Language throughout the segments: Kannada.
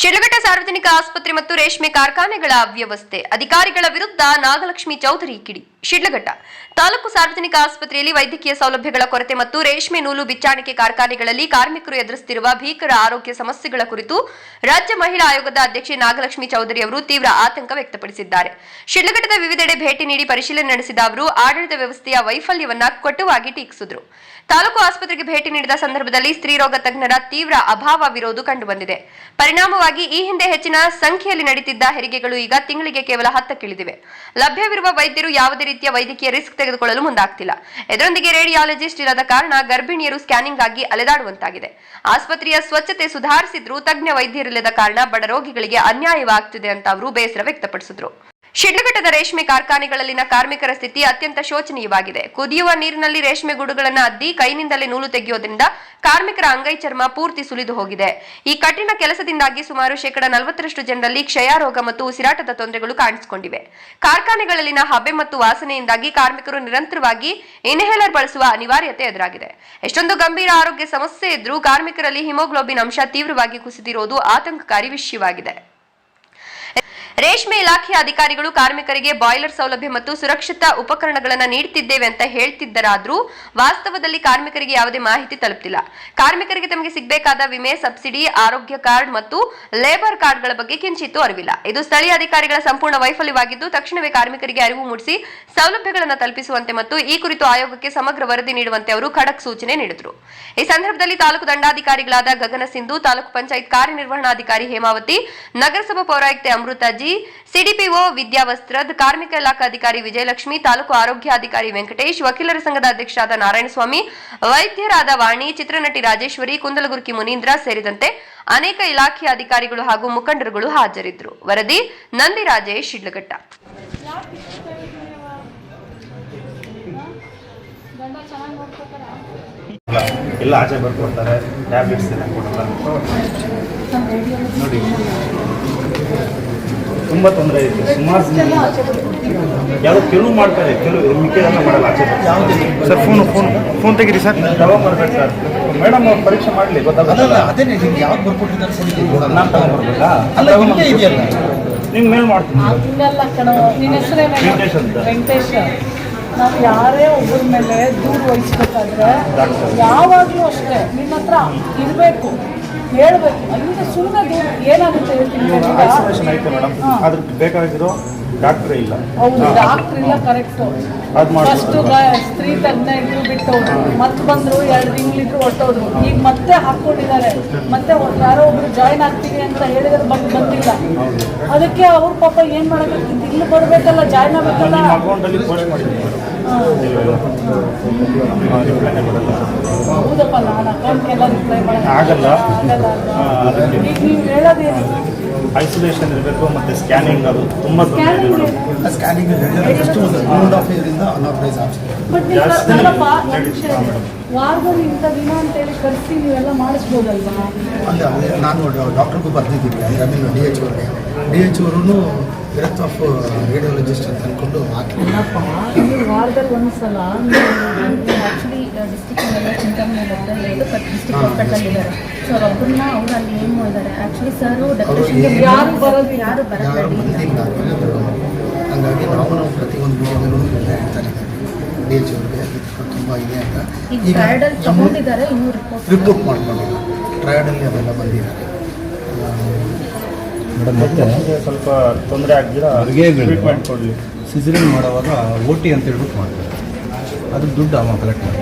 ಶಿಡ್ಲಘಟ್ಟ ಸಾರ್ವಜನಿಕ ಆಸ್ಪತ್ರೆ ಮತ್ತು ರೇಷ್ಮೆ ಕಾರ್ಖಾನೆಗಳ ಅವ್ಯವಸ್ಥೆ ಅಧಿಕಾರಿಗಳ ವಿರುದ್ಧ ನಾಗಲಕ್ಷ್ಮಿ ಚೌಧರಿ ಕಿಡಿ. ಶಿಡ್ಲಘಟ್ಟ ತಾಲೂಕು ಸಾರ್ವಜನಿಕ ಆಸ್ಪತ್ರೆಯಲ್ಲಿ ವೈದ್ಯಕೀಯ ಸೌಲಭ್ಯಗಳ ಕೊರತೆ ಮತ್ತು ರೇಷ್ಮೆ ನೂಲು ಬಿಚ್ಚಾಣಿಕೆ ಕಾರ್ಖಾನೆಗಳಲ್ಲಿ ಕಾರ್ಮಿಕರು ಎದುರಿಸುತ್ತಿರುವ ಭೀಕರ ಆರೋಗ್ಯ ಸಮಸ್ಯೆಗಳ ಕುರಿತು ರಾಜ್ಯ ಮಹಿಳಾ ಆಯೋಗದ ಅಧ್ಯಕ್ಷೆ ನಾಗಲಕ್ಷ್ಮಿ ಚೌಧರಿ ಅವರು ತೀವ್ರ ಆತಂಕ ವ್ಯಕ್ತಪಡಿಸಿದ್ದಾರೆ. ಶಿಡ್ಲಘಟ್ಟದ ವಿವಿಧೆಡೆ ಭೇಟಿ ನೀಡಿ ಪರಿಶೀಲನೆ ನಡೆಸಿದ ಅವರು ಆಡಳಿತ ವ್ಯವಸ್ಥೆಯ ವೈಫಲ್ಯವನ್ನ ಕಟುವಾಗಿ ಟೀಕಿಸಿದರು. ತಾಲೂಕು ಆಸ್ಪತ್ರೆಗೆ ಭೇಟಿ ನೀಡಿದ ಸಂದರ್ಭದಲ್ಲಿ ಸ್ತ್ರೀರೋಗ ತಜ್ಞರ ತೀವ್ರ ಅಭಾವವಿರುವುದು ಕಂಡುಬಂದಿದೆ. ಪರಿಣಾಮವಾಗಿ ಈ ಹಿಂದೆ ಹೆಚ್ಚಿನ ಸಂಖ್ಯೆಯಲ್ಲಿ ನಡೆಯುತ್ತಿದ್ದ ಹೆರಿಗೆಗಳು ಈಗ ತಿಂಗಳಿಗೆ ಕೇವಲ 10ಕ್ಕಿಳಿದಿವೆ. ಲಭ್ಯವಿರುವ ವೈದ್ಯರು ಯಾವುದೇ ರೀತಿಯ ವೈದ್ಯಕೀಯ ರಿಸ್ಕ್ ತೆಗೆದುಕೊಳ್ಳಲು ಮುಂದಾಗ್ತಿಲ್ಲ. ಇದರೊಂದಿಗೆ ರೇಡಿಯಾಲಜಿಸ್ಟ್ ಇಲ್ಲದ ಕಾರಣ ಗರ್ಭಿಣಿಯರು ಸ್ಕ್ಯಾನಿಂಗ್ ಆಗಿ ಅಲೆದಾಡುವಂತಾಗಿದೆ. ಆಸ್ಪತ್ರೆಯ ಸ್ವಚ್ಛತೆ ಸುಧಾರಿಸಿದ್ರೂ ತಜ್ಞ ವೈದ್ಯರಿಲ್ಲದ ಕಾರಣ ಬಡ ರೋಗಿಗಳಿಗೆ ಅನ್ಯಾಯವಾಗುತ್ತಿದೆ ಅಂತ ಅವರು ಬೇಸರ ವ್ಯಕ್ತಪಡಿಸಿದರು. ಶಿಡ್ಲಘಟ್ಟದ ರೇಷ್ಮೆ ಕಾರ್ಖಾನೆಗಳಲ್ಲಿನ ಕಾರ್ಮಿಕರ ಸ್ಥಿತಿ ಅತ್ಯಂತ ಶೋಚನೀಯವಾಗಿದೆ. ಕುದಿಯುವ ನೀರಿನಲ್ಲಿ ರೇಷ್ಮೆ ಗೂಡುಗಳನ್ನು ಅದ್ದಿ ಕೈನಿಂದಲೇ ನೂಲು ತೆಗೆಯೋದ್ರಿಂದ ಕಾರ್ಮಿಕರ ಅಂಗೈ ಚರ್ಮ ಪೂರ್ತಿ ಸುಲಿದು ಹೋಗಿದೆ. ಈ ಕಠಿಣ ಕೆಲಸದಿಂದಾಗಿ ಸುಮಾರು 40% ಜನರಲ್ಲಿ ಕ್ಷಯ ರೋಗ ಮತ್ತು ಉಸಿರಾಟದ ತೊಂದರೆಗಳು ಕಾಣಿಸಿಕೊಂಡಿವೆ. ಕಾರ್ಖಾನೆಗಳಲ್ಲಿನ ಹಬೆ ಮತ್ತು ವಾಸನೆಯಿಂದಾಗಿ ಕಾರ್ಮಿಕರು ನಿರಂತರವಾಗಿ ಇನ್ಹೇಲರ್ ಬಳಸುವ ಅನಿವಾರ್ಯತೆ ಎದುರಾಗಿದೆ. ಎಷ್ಟೊಂದು ಗಂಭೀರ ಆರೋಗ್ಯ ಸಮಸ್ಯೆ ಇದ್ರೂ ಕಾರ್ಮಿಕರಲ್ಲಿ ಹಿಮೋಗ್ಲೋಬಿನ್ ಅಂಶ ತೀವ್ರವಾಗಿ ಕುಸಿದಿರುವುದು ಆತಂಕಕಾರಿ ವಿಷಯವಾಗಿದೆ. ರೇಷ್ಮೆ ಇಲಾಖೆಯ ಅಧಿಕಾರಿಗಳು ಕಾರ್ಮಿಕರಿಗೆ ಬಾಯ್ಲರ್ ಸೌಲಭ್ಯ ಮತ್ತು ಸುರಕ್ಷಿತ ಉಪಕರಣಗಳನ್ನು ನೀಡುತ್ತಿದ್ದೇವೆ ಅಂತ ಹೇಳ್ತಿದ್ದರಾದ್ರೂ ವಾಸ್ತವದಲ್ಲಿ ಕಾರ್ಮಿಕರಿಗೆ ಯಾವುದೇ ಮಾಹಿತಿ ತಲುಪ್ತಿಲ್ಲ. ಕಾರ್ಮಿಕರಿಗೆ ತಮಗೆ ಸಿಗಬೇಕಾದ ವಿಮೆ, ಸಬ್ಸಿಡಿ, ಆರೋಗ್ಯ ಕಾರ್ಡ್ ಮತ್ತು ಲೇಬರ್ ಕಾರ್ಡ್ಗಳ ಬಗ್ಗೆ ಕಿಂಚಿತ್ತೂ ಅರಿವಿಲ್ಲ. ಇದು ಸ್ಥಳೀಯ ಅಧಿಕಾರಿಗಳ ಸಂಪೂರ್ಣ ವೈಫಲ್ಯವಾಗಿದ್ದು ತಕ್ಷಣವೇ ಕಾರ್ಮಿಕರಿಗೆ ಅರಿವು ಮೂಡಿಸಿ ಸೌಲಭ್ಯಗಳನ್ನು ತಲುಪಿಸುವಂತೆ ಮತ್ತು ಈ ಕುರಿತು ಆಯೋಗಕ್ಕೆ ಸಮಗ್ರ ವರದಿ ನೀಡುವಂತೆ ಅವರು ಖಡಕ್ ಸೂಚನೆ ನೀಡಿದರು. ಈ ಸಂದರ್ಭದಲ್ಲಿ ತಾಲೂಕು ದಂಡಾಧಿಕಾರಿಗಳಾದ ಗಗನ ಸಿಂಧು, ತಾಲೂಕು ಪಂಚಾಯತ್ ಕಾರ್ಯನಿರ್ವಹಣಾಧಿಕಾರಿ ಹೇಮಾವತಿ, ನಗರಸಭಾ ಪೌರಾಯುಕ್ತೆ ಅಮೃತಾ ಜಿ, ಸಿಡಿಪಿಒ ವಿದ್ಯಾವಸ್ತ್ರದ್, ಕಾರ್ಮಿಕ ಇಲಾಖಾ ಅಧಿಕಾರಿ ವಿಜಯಲಕ್ಷ್ಮಿ, ತಾಲೂಕು ಆರೋಗ್ಯಾಧಿಕಾರಿ ವೆಂಕಟೇಶ್, ವಕೀಲರ ಸಂಘದ ಅಧ್ಯಕ್ಷರಾದ ನಾರಾಯಣಸ್ವಾಮಿ, ವೈದ್ಯರಾದ ವಾಣಿ, ಚಿತ್ರನಟಿ ರಾಜೇಶ್ವರಿ, ಕುಂದಲಗುರ್ಕಿ ಮುನೀಂದ್ರ ಸೇರಿದಂತೆ ಅನೇಕ ಇಲಾಖೆಯ ಅಧಿಕಾರಿಗಳು ಹಾಗೂ ಮುಖಂಡರುಗಳು ಹಾಜರಿದ್ದರು. ವರದಿ ನಂದಿರಾಜೇಶ್, ಶಿಡ್ಲಘಟ್ಟ. ಎಲ್ಲ ಆಚೆ ಬರ್ಕೊಡ್ತಾರೆ, ಟ್ಯಾಬ್ಲೆಟ್ಸ್ ಎಲ್ಲ ಕೊಡಲ್ಲ. ನೋಡಿ ತುಂಬ ತೊಂದರೆ ಇದೆ. ಸುಮಾರು ಯಾರು ಕೆಲವು ಮಾಡ್ತಾರೆ, ಕೆಲವು ಮಿಕ್ಕೆಲ್ಲ ಮಾಡಲ್ಲ. ಆಚೆ ಸರ್ ಫೋನ್ ತೆಗೀರಿ ಸರ್. ದವಾ ಮಾಡ್ಬೇಕು ಸರ್. ಮೇಡಮ್ ಅವ್ರು ಪರೀಕ್ಷೆ ಮಾಡಲಿ, ಗೊತ್ತಾಗಲ್ಲ. ಅದೇ ನಿಮ್ಗೆ ಯಾವ್ದು ಬರ್ಕೊಟ್ಟಿದ್ದಾರೆ ನಾನು ತಗೊಂಡ್ಬರ್ಬೇಕಾ? ಅಲ್ಲ, ಇಲ್ಲೇ ಇದೆಯಲ್ಲ, ನಿಮ್ಮ ಮೇಲೆ ಮಾಡ್ತೀನಿ. ವೆಂಕಟೇಶ್ ಅಂತ. ವೆಂಕಟೇಶ್, ನಾವು ಯಾರೇ ಒಬ್ಬರ ಮೇಲೆ ದೂರು ವಹಿಸ್ಬೇಕಾದ್ರೆ ಯಾವಾಗಲೂ ಅಷ್ಟೇ ನಿಮ್ಮ ಹತ್ರ ಇರಬೇಕು, ಹೇಳ್ಬೇಕು. ಅಲ್ಲಿಂದ ಸುಮ್ಮನೆ ದೂರ ಏನಾಗುತ್ತೆ ಹೇಳ್ತೀನಿ. ಐಸೋಲೇಷನ್ ಆಯ್ತು ಮೇಡಮ್, ಅದ್ರ ಬೇಕಾಗಿರೋ ಡಾಕ್ಟ್ರೇ ಇಲ್ಲ. ಹೌದು, ಡಾಕ್ಟ್ರ್ ಇಲ್ಲ, ಕರೆಕ್ಟು. ಫಸ್ಟು ಸ್ತ್ರೀ ತಜ್ಞ ಇದ್ರು ಬಿಟ್ಟವ್ರು, ಮತ್ತೆ ಬಂದರು, 2 ತಿಂಗಳಿದ್ರು ಹೊಟ್ಟೋದ್ರು. ಈಗ ಮತ್ತೆ ಹಾಕ್ಕೊಂಡಿದ್ದಾರೆ. ಮತ್ತೆ ಯಾರೋ ಒಬ್ರು ಜಾಯ್ನ್ ಆಗ್ತೀವಿ ಅಂತ ಹೇಳಿದ್ರೆ ಬಂದಿಲ್ಲ. ಅದಕ್ಕೆ ಅವ್ರ ಪಾಪ ಏನು ಮಾಡೋಕ್ಕಾಗ್ತಿತ್ತು, ಇಲ್ಲಿ ಬರಬೇಕಲ್ಲ, ಜಾಯ್ನ್ ಆಗಬೇಕಲ್ಲ. ಅಕೌಂಟಲ್ಲಿ ಪೋಸ್ಟ್ ಮಾಡಿದ್ದೀನಿ. ಹೌದಪ್ಪ, ನಾನು ಅಕೌಂಟ್ಗೆಲ್ಲ ರಿಪ್ಲೈ ಆಗಲ್ಲ. ಈಗ ನೀವು ಹೇಳೋದೇನು? ಐಸೋಲೇಷನ್ ಇರಬೇಕು, ಮತ್ತು ಸ್ಕ್ಯಾನಿಂಗ್, ಅದು ತುಂಬ ಸ್ಕ್ಯಾನಿಂಗ್ ಜಸ್ಟ್ 1.5 ಇಯರಿಂದ ಅನಾಥರೈಸ್ ಆಗ್ತದೆ. ಬಟ್ ವಾರದಲ್ಲಿ ಇಂಥ ದಿನ ಅಂತೇಳಿ ಕರೆಸಿ ನೀವೆಲ್ಲ ಮಾಡಿಸ್ಬೋದಲ್ವಾ? ಅಲ್ಲೇ ನಾನು ಡಾಕ್ಟರ್ಗೂ ಬರ್ದಿದ್ದೀನಿ. ಐ ಮೀನ್ DH ಅವ್ರಿಗೆ. DH ಅವರು ಡೈರೆಕ್ಟ್ ಆಫ್ ರೇಡಿಯಾಲಜಿಸ್ಟ್ ಅಂತ ಅಂದ್ಕೊಂಡು ಅಲ್ಲಪ್ಪ, ನೀವು ವಾರದಲ್ಲಿ ಒಂದ್ಸಲ ಆ್ಯಕ್ಚುಲಿ ಡಿಸ್ಟಿಕ್ನೆಲ್ಲ ಚಿಂತಾಮಣಿ ಡಿಸ್ಟಿಕ್ ಹಾಸ್ಪಿಟಲಿದ್ದಾರೆ. ಸೊ ಒಬ್ಬರನ್ನ ಅವ್ರು ಅಲ್ಲಿ ಏನು ಮಾಡಿದ್ದಾರೆ ಆ್ಯಕ್ಚುಲಿ ಸರು ಡೆಪ್ರೆಷನ್ಗೆ ಯಾರು ಬರೋದು, ಯಾರು ಬಂದಿಲ್ಲ. ಹಾಗಾಗಿ ನಾವು ಪ್ರತಿಯೊಂದು ವಿಡಿಯೋದಲ್ಲೂ ಹೇಳ್ತಾರೆ DH ಅವ್ರಿಗೆ ತುಂಬ ಇದೆ ಅಂತ. ಈಗ ಟ್ರಯಡಲ್ಲಿ ತಗೊಂಡಿದ್ದಾರೆ, ಇನ್ನೂ ರಿಪೋರ್ಟ್ ಮಾಡ್ಕೊಂಡಿಲ್ಲ. ಟ್ರಯಡಲ್ಲಿ ಅದೆಲ್ಲ ಬಂದಿದ್ದಾರೆ ಮೇಡಮ್. ಮತ್ತೆ ಸ್ವಲ್ಪ ತೊಂದರೆ ಆಗಿದ್ದೀರಾ, ಟ್ರೀಟ್ಮೆಂಟ್ ಕೊಡಲಿ. ಸಿಸರಿನ್ ಮಾಡುವಾಗ OT ಅಂತ ಹೇಳ್ಬಿಟ್ಟು ಮಾಡ್ತಾರೆ. ಅದು ದುಡ್ಡು ಅವ ಕಲೆಕ್ಟ್ ಮಾಡಿ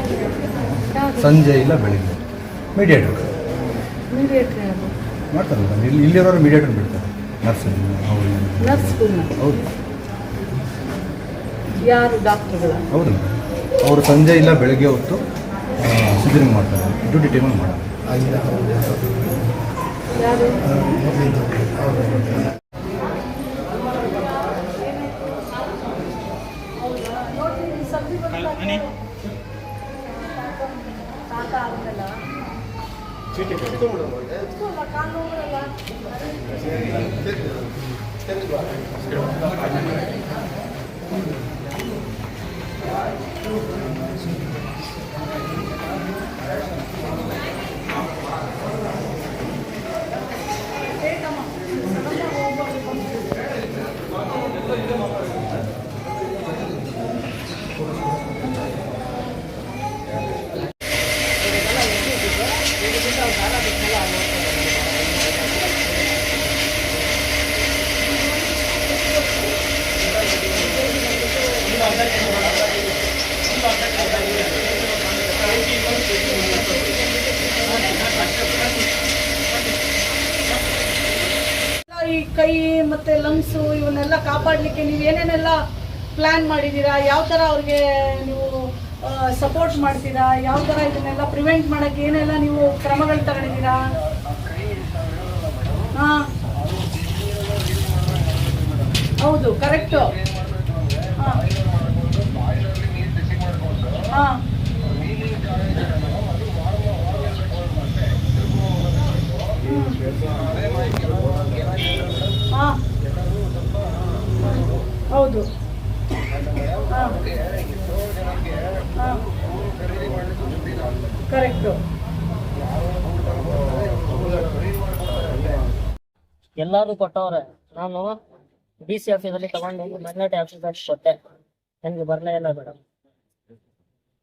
ಸಂಜೆ ಇಲ್ಲ ಬೆಳಿಗ್ಗೆ ಮೀಡಿಯೇಟರ್ ಮಾಡ್ತಾರೆ ಮೇಡಮ್. ಇಲ್ಲಿರೋರು ಮೀಡಿಯೇಟರ್ ಬಿಡ್ತಾರೆ, ನರ್ಸ್ ಹೌದು. ಯಾರು ಡಾಕ್ಟರ್ಗಳ? ಹೌದು ಮೇಡಮ್. ಅವರು ಸಂಜೆ ಇಲ್ಲ ಬೆಳಗ್ಗೆ ಹೊತ್ತು ಸಿಸರಿನ್ ಮಾಡ್ತಾರೆ, ಡ್ಯೂಟಿ ಟೈಮಲ್ಲಿ ಮಾಡೋದು. ಯಾರು? ಈ ಕೈ ಮತ್ತೆ ಲಂಗ್ಸು ಇವನ್ನೆಲ್ಲ ಕಾಪಾಡಲಿಕ್ಕೆ ನೀವು ಏನೇನೆಲ್ಲ ಪ್ಲಾನ್ ಮಾಡಿದ್ದೀರಾ? ಯಾವ ಥರ ಅವ್ರಿಗೆ ನೀವು ಸಪೋರ್ಟ್ ಮಾಡ್ತೀರಾ? ಯಾವ ಥರ ಇದನ್ನೆಲ್ಲ ಪ್ರಿವೆಂಟ್ ಮಾಡೋಕ್ಕೆ ಏನೆಲ್ಲ ನೀವು ಕ್ರಮಗಳು ತಗೊಂಡಿದ್ದೀರಾ? ಹಾಂ, ಹೌದು, ಕರೆಕ್ಟು. ಹಾಂ ಹಾಂ ಹಾಂ, ಹೌದು. ಹಾಂ ಹಾಂ, ಕರೆಕ್ಟು. ಎಲ್ಲರೂ ಕೊಟ್ಟವ್ರೆ. ನಾನು DC ಆಫೀಸಲ್ಲಿ ತಗೊಂಡು ಮೈನಾರಿಟಿ ಆಫೀಸಲ್ಲಿ ಕೊಟ್ಟೆ, ನನಗೆ ಬರಲೇ ಇಲ್ಲ ಮೇಡಮ್.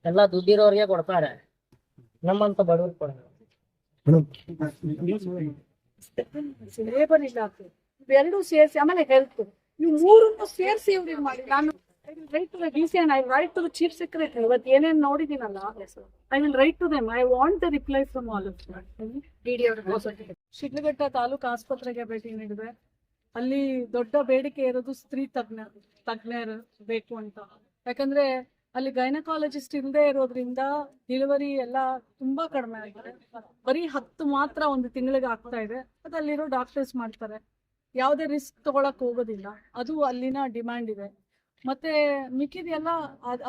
ಎಲ್ಲ ದುಡ್ಡಿರೋರಿಗೆ ಕೊಡ್ತಾರೆ, ನಮ್ಮಂತ ಬಡವ್ರಿಗೆ ಕೊಡಲ್ಲ. ಲೇಬರ್ ಇಲಾಖೆ ಇವೆರಡೂ ಸೇರಿಸಿ, ಆಮೇಲೆ ಹೆಲ್ತ್, ಇವು ಮೂರನ್ನು ಸೇರಿಸಿ ಇವ್ರಿಗೆ ಮಾಡಿ. ನಾನು write to the DC and I write to the chief secretary. ಇವತ್ತು ಏನೇನು ನೋಡಿದ್ದೀನಲ್ಲ, I will write to them. I want the reply from all of them. Sidlaghatta taluk ಆಸ್ಪತ್ರೆಗೆ ಭೇಟಿ ನೀಡಿದೆ. ಅಲ್ಲಿ ದೊಡ್ಡ ಬೇಡಿಕೆ ಇರೋದು ಸ್ತ್ರೀ ತಜ್ಞರು ಬೇಕು ಅಂತ. ಯಾಕಂದ್ರೆ ಅಲ್ಲಿ ಗೈನಕಾಲಜಿಸ್ಟ್ ಇಲ್ಲದೆ ಇರೋದ್ರಿಂದ ಡೆಲಿವರಿ ಎಲ್ಲ ತುಂಬಾ ಕಡಿಮೆ ಆಗಿದೆ. ಬರೀ 10 ಮಾತ್ರ ಒಂದು ತಿಂಗಳಿಗೆ ಆಗ್ತಾ ಇದೆ. ಅದು ಅಲ್ಲಿರೋ ಡಾಕ್ಟರ್ಸ್ ಮಾಡ್ತಾರೆ, ಯಾವುದೇ ರಿಸ್ಕ್ ತಗೊಳಕ್ ಹೋಗೋದಿಲ್ಲ. ಅದು ಅಲ್ಲಿನ ಡಿಮ್ಯಾಂಡ್ ಇದೆ. ಮತ್ತೆ ಮಿಕ್ಕಿದೆಲ್ಲ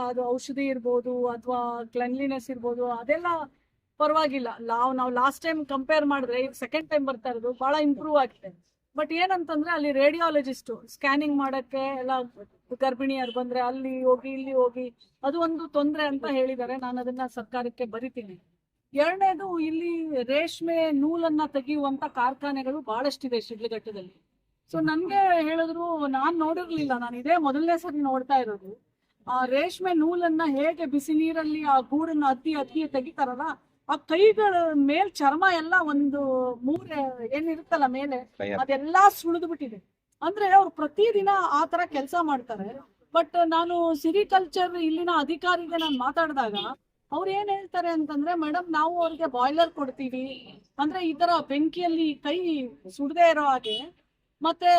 ಅದು ಔಷಧಿ ಇರ್ಬೋದು ಅಥವಾ ಕ್ಲೆನ್ಲಿನೆಸ್ ಇರ್ಬೋದು, ಅದೆಲ್ಲ ಪರವಾಗಿಲ್ಲ. ನಾವು ಲಾಸ್ಟ್ ಟೈಮ್ ಕಂಪೇರ್ ಮಾಡಿದ್ರೆ ಈಗ ಸೆಕೆಂಡ್ ಟೈಮ್ ಬರ್ತಾ ಇರೋದು ಬಹಳ ಇಂಪ್ರೂವ್ ಆಗಿದೆ. ಬಟ್ ಏನಂತಂದ್ರೆ ಅಲ್ಲಿ ರೇಡಿಯಾಲಜಿಸ್ಟು ಸ್ಕ್ಯಾನಿಂಗ್ ಮಾಡಕ್ಕೆ ಎಲ್ಲ ಗರ್ಭಿಣಿಯರು ಬಂದ್ರೆ ಅಲ್ಲಿ ಹೋಗಿ ಇಲ್ಲಿ ಹೋಗಿ ಅದು ಒಂದು ತೊಂದರೆ ಅಂತ ಹೇಳಿದ್ದಾರೆ. ನಾನು ಅದನ್ನ ಸರ್ಕಾರಕ್ಕೆ ಬರಿತೀನಿ. ಎರಡನೇದು, ಇಲ್ಲಿ ರೇಷ್ಮೆ ನೂಲನ್ನ ತೆಗೆಯುವಂತ ಕಾರ್ಖಾನೆಗಳು ಬಹಳಷ್ಟಿದೆ ಶಿಡ್ಲಘಟ್ಟದಲ್ಲಿ. ಸೊ ನನ್ಗೆ ಹೇಳಿದ್ರು, ನಾನ್ ನೋಡಿರ್ಲಿಲ್ಲ, ನಾನು ಇದೇ ಮೊದಲನೇ ಸರಿ ನೋಡ್ತಾ ಇರೋದು. ಆ ರೇಷ್ಮೆ ನೂಲನ್ನ ಹೇಗೆ ಬಿಸಿ ನೀರಲ್ಲಿ ಆ ಗೂಡನ್ನ ಅದ್ದಿ ತೆಗಿತಾರಲ್ಲ, ಆ ಕೈಗಳ ಮೇಲ್ ಚರ್ಮ ಎಲ್ಲ ಒಂದು ಏನಿರುತ್ತಲ್ಲ ಮೇಲೆ, ಅದೆಲ್ಲಾ ಸುಳಿದು ಬಿಟ್ಟಿದೆ. ಅಂದ್ರೆ ಅವ್ರು ಪ್ರತಿದಿನ ಆ ತರ ಕೆಲಸ ಮಾಡ್ತಾರೆ. ಬಟ್ ನಾನು ಸಿರಿಕಲ್ಚರ್ ಇಲ್ಲಿನ ಅಧಿಕಾರಿಗೆ ನಾನು ಮಾತಾಡಿದಾಗ ಅವ್ರು ಏನ್ ಹೇಳ್ತಾರೆ ಅಂತಂದ್ರೆ, ಮೇಡಮ್ ನಾವು ಅವ್ರಿಗೆ ಬಾಯ್ಲರ್ ಕೊಡ್ತೀವಿ, ಅಂದ್ರೆ ಈ ತರ ಬೆಂಕಿಯಲ್ಲಿ ಕೈ ಸುಡದೆ ಇರೋ ಹಾಗೆ, ಮತ್ತೆ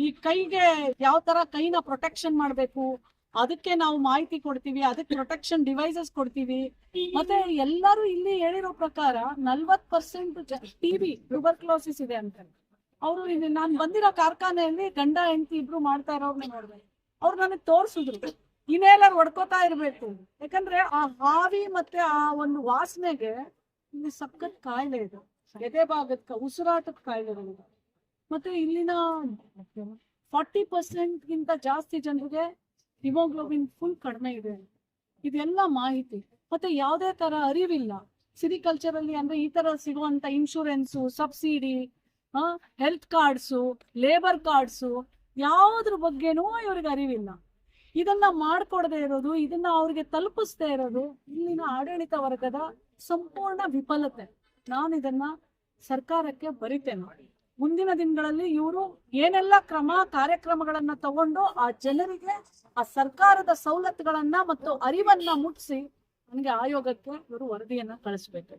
ಈ ಕೈಗೆ ಯಾವ ತರ ಕೈನ ಪ್ರೊಟೆಕ್ಷನ್ ಮಾಡ್ಬೇಕು ಅದಕ್ಕೆ ನಾವು ಮಾಹಿತಿ ಕೊಡ್ತೀವಿ, ಅದಕ್ಕೆ ಪ್ರೊಟೆಕ್ಷನ್ ಡಿವೈಸಸ್ ಕೊಡ್ತೀವಿ. ಮತ್ತೆ ಎಲ್ಲರೂ ಇಲ್ಲಿ ಹೇಳಿರೋ ಪ್ರಕಾರ 40% TB ಟ್ಯೂಬರ್ಕ್ಲೋಸಿಸ್ ಇದೆ ಅಂತ. ಅವರು ನಾನು ಬಂದಿರೋ ಕಾರ್ಖಾನೆಯಲ್ಲಿ ಗಂಡ ಹೆಂಡತಿ ಇಬ್ರು ಮಾಡ್ತಾ ಇರೋರ್ನ ನೋಡ್ದೆ. ಅವ್ರು ನನಗೆ ತೋರ್ಸಿದ್ರು, ಇನ್ಹೇಲರ್ ಹೊಡ್ಕೋತಾ ಇರ್ಬೇಕು, ಯಾಕಂದ್ರೆ ಆ ಹಾವಿ ಮತ್ತೆ ಆ ಒಂದು ವಾಸನೆಗೆ ಇಲ್ಲಿ ಸಖತ್ ಕಾಯಿಲೆ ಇದೆ, ಎದೆ ಭಾಗದ ಉಸಿರಾಟದ ಕಾಯಿಲೆಗಳಿದೆ. ಮತ್ತೆ ಇಲ್ಲಿನ 40%ಗಿಂತ ಜಾಸ್ತಿ ಜನರಿಗೆ ಹಿಮೋಗ್ಲೋಬಿನ್ ಫುಲ್ ಕಡಿಮೆ ಇದೆ. ಇದೆಲ್ಲ ಮಾಹಿತಿ. ಮತ್ತೆ ಯಾವುದೇ ತರ ಅರಿವಿಲ್ಲ ಸಿರಿಕಲ್ಚರ್ ಅಲ್ಲಿ. ಅಂದ್ರೆ ಈ ತರ ಸಿಗುವಂತ insurance, subsidy, health cards, labour cards, ಯಾವುದ್ರ ಬಗ್ಗೆನೂ ಇವ್ರಿಗೆ ಅರಿವಿಲ್ಲ. ಇದನ್ನ ಮಾಡ್ಕೊಡದೆ ಇರೋದು, ಇದನ್ನ ಅವ್ರಿಗೆ ತಲುಪಿಸ್ದೇ ಇರೋದು ಇಲ್ಲಿನ ಆಡಳಿತ ವರ್ಗದ ಸಂಪೂರ್ಣ ವಿಫಲತೆ. ನಾನು ಇದನ್ನ ಸರ್ಕಾರಕ್ಕೆ ಬರಿತೇನೆ. ಮುಂದಿನ ದಿನಗಳಲ್ಲಿ ಇವರು ಏನೆಲ್ಲ ಕಾರ್ಯಕ್ರಮಗಳನ್ನ ತಗೊಂಡು ಆ ಜನರಿಗೆ ಆ ಸರ್ಕಾರದ ಸವಲತ್ತುಗಳನ್ನ ಮತ್ತು ಅರಿವನ್ನ ಮುಟ್ಟಿಸಿ ನನಗೆ ಆಯೋಗಕ್ಕೆ ಇವರು ವರದಿಯನ್ನ ಕಳಿಸ್ಬೇಕು.